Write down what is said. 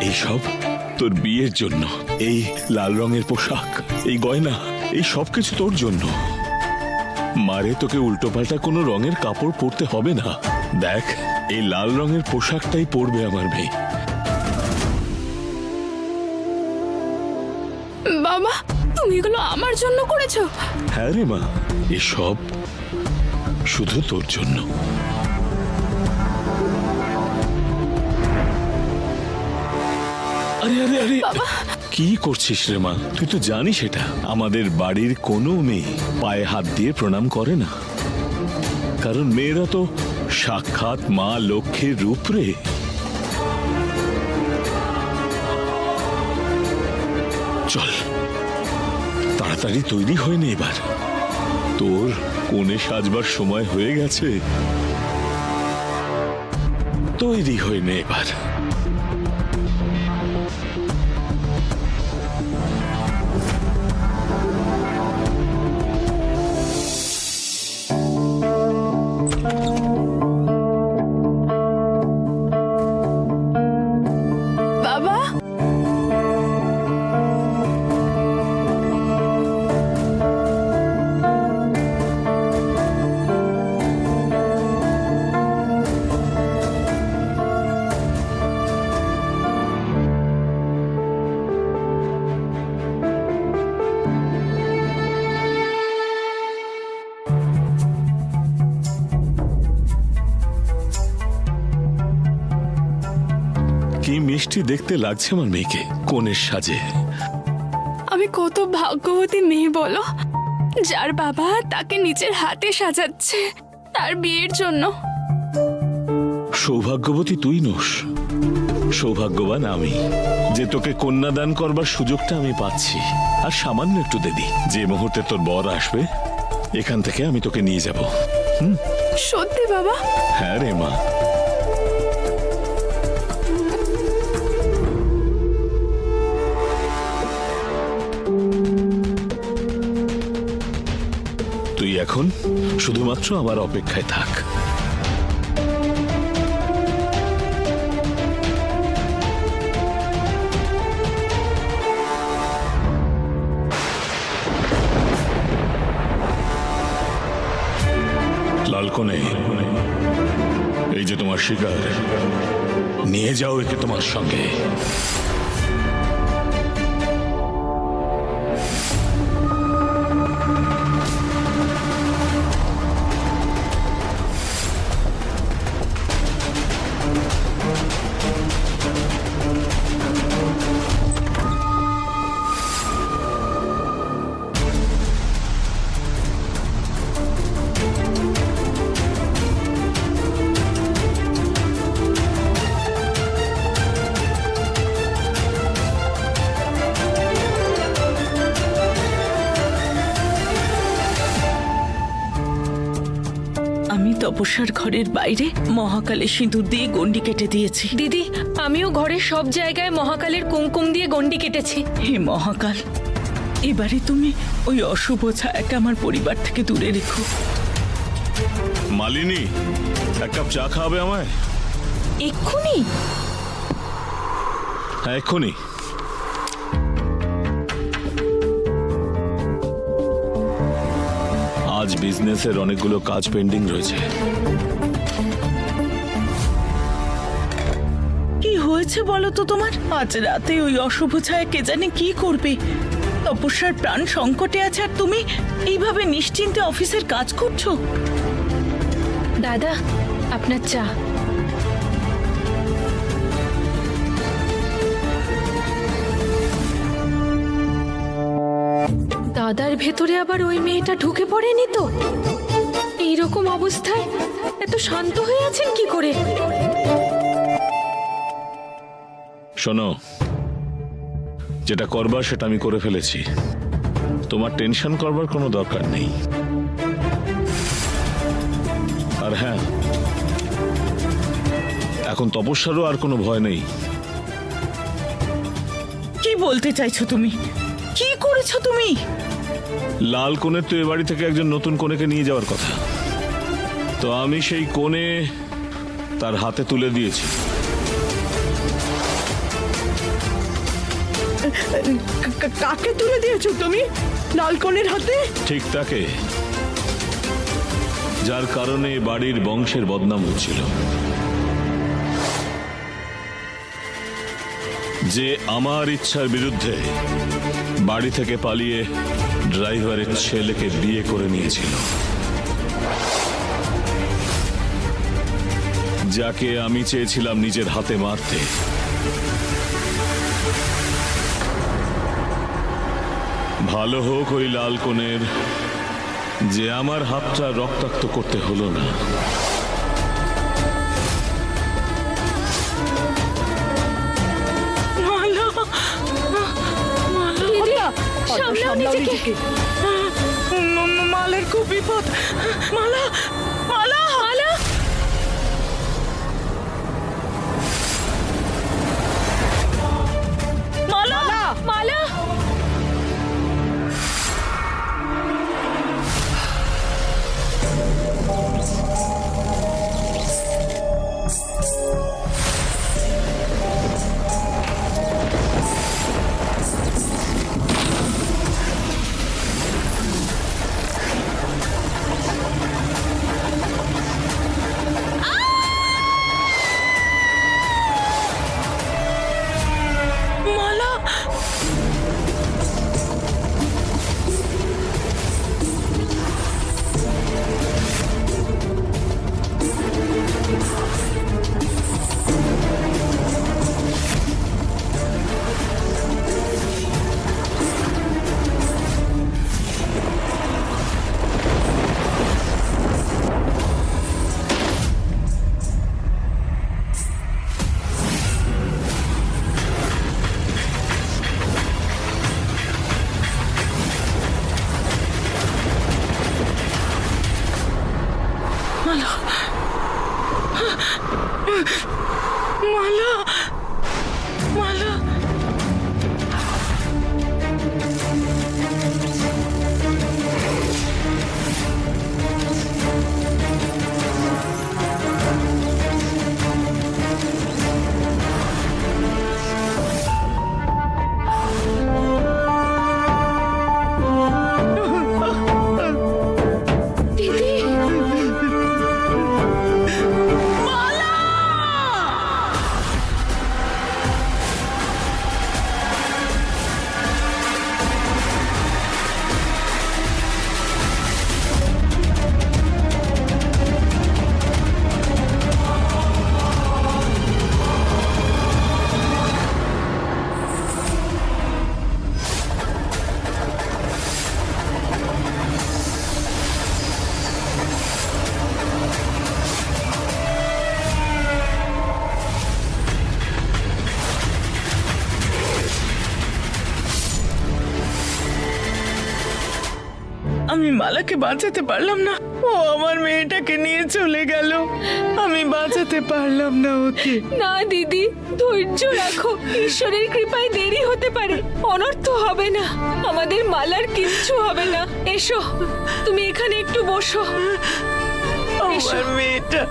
এইসব তোর বিয়ের জন্য। এই লাল রঙের পোশাক, এই গয়না, এই সবকিছু তোর জন্য। মারে তোকে উল্টোপাল্টা কোনো রঙের কাপড় পরতে হবে না। দেখ, এই লাল রঙের পোশাকটাই পরবে আমার মেয়ে। বাবা, তুমি এগুলো আমার জন্য করেছো? হ্যাঁ রে মা, এসব শুধু তোর জন্য। আরে আরে আরে, কি করছিস রে মা? তুই তো জানিস এটা আমাদের বাড়ির কোনো মেয়ে পায়ে হাত দিয়ে প্রণাম করে না, কারণ মেয়েরা তো সাক্ষাৎ মা লক্ষ্মীর রূপ রে। চল তাড়াতাড়ি তৈরি হয়ে নে, এবার তোর কোণে সাজবার সময় হয়ে গেছে। তৈরি হয়ে নে এবার। বাবা, কি মিষ্টি দেখতে লাগছে আমার মেয়েকে কোণের সাজে। আমি কত ভাগ্যবতী মেয়ে বলো, যার বাবা তাকে নিজের হাতে সাজাচ্ছে তার বিয়ের জন্য। সৌভাগ্যবতী তুই নোস, সৌভাগ্যবান আমি যে তোকে কন্যাদান করবার সুযোগটা আমি পাচ্ছি। আর সামান্য একটু দেবী, যে মুহূর্তে তোর বর আসবে এখান থেকে আমি তোকে নিয়ে যাব। সত্যি বাবা? হ্যাঁ রে মা। তুই এখন শুধুমাত্র আমার অপেক্ষায় থাক। লালকনে, এই যে তোমার শিকার, নিয়ে যাও একে তোমার সঙ্গে। আমি তপস্যার ঘরের বাইরে মহাকালে সিঁদুর দিয়ে গন্ডি কেটে দিয়েছি। দিদি, আমিও ঘরের সব জায়গায় মহাকালের কুমকুম দিয়ে গন্ডি কেটেছি। হে মহাকাল, এবারে তুমি ওই অশুভ ছায়াকে আমার পরিবার থেকে দূরে রেখো। মালিনী, এক কাপ চা খাওয়াবে আমায়? এক্ষুনি? হ্যাঁ, এক্ষুনি। আজ বিজনেসের অনেকগুলো কাজ পেন্ডিং রয়েছে। কি হয়েছে বলো তো তোমার? আজ রাতে ওই অশুভ ছায়া কে জানে কি করবে। তপস্যার প্রাণ সংকটে আছে আর তুমি এইভাবে নিশ্চিন্তে অফিসের কাজ করছো। দাদা, আপনার চা। দাদার ভেতরে আবার ওই মেয়েটা ঢুকে পড়েনি তো? এইরকম অবস্থায় এত শান্ত হয়ে আছেন কি করে? শোনো, যেটা করবার সেটা আমি করে ফেলেছি। তোমার টেনশন করবার কোনো দরকার নেই। আর হ্যাঁ, এখন তপস্যারও আর কোনো ভয় নেই। কি বলতে চাইছো তুমি? কি করেছো তুমি? লাল কোণের তো এ বাড়ি থেকে একজন নতুন কোণেকে নিয়ে যাওয়ার কথা, তো আমি সেই কোণে তার হাতে তুলে দিয়েছি। কাকে তুলে দিয়েছো তুমি লালকনের হাতে? ঠিক তাকে, যার কারণে বাড়ির বংশের বদনাম হচ্ছিল, যে আমার ইচ্ছার বিরুদ্ধে বাড়ি থেকে পালিয়ে ড্রাইভারের ছেলেকে বিয়ে করে নিয়েছিল, যাকে আমি চেয়েছিলাম নিজের হাতে মারতে। ভালো হোক ওই লালকনের, যে আমার হাতটা রক্তাক্ত করতে হলো না। মালা, মালা, দিদি, অটো সামলাও নিজেকে। মালের খুব বিপদ। মালা, মালা, মালা, মালা, মালা, মালা। মালা, মালা, মালা। দিদি, আমি মালাকে বাঁচাতে পারলাম না, ও আমার মেয়েটাকে নিয়ে চলে গেল। আমি বাঁচাতে পারলাম না ওকে। না দিদি, ধৈর্য রাখো, ঈশ্বরের কৃপায় দেরি হতে পারে, অনর্থ হবে না, আমাদের মালার কিচ্ছু হবে না। এসো, তুমি এখানে একটু বসো। আমার মেয়েটা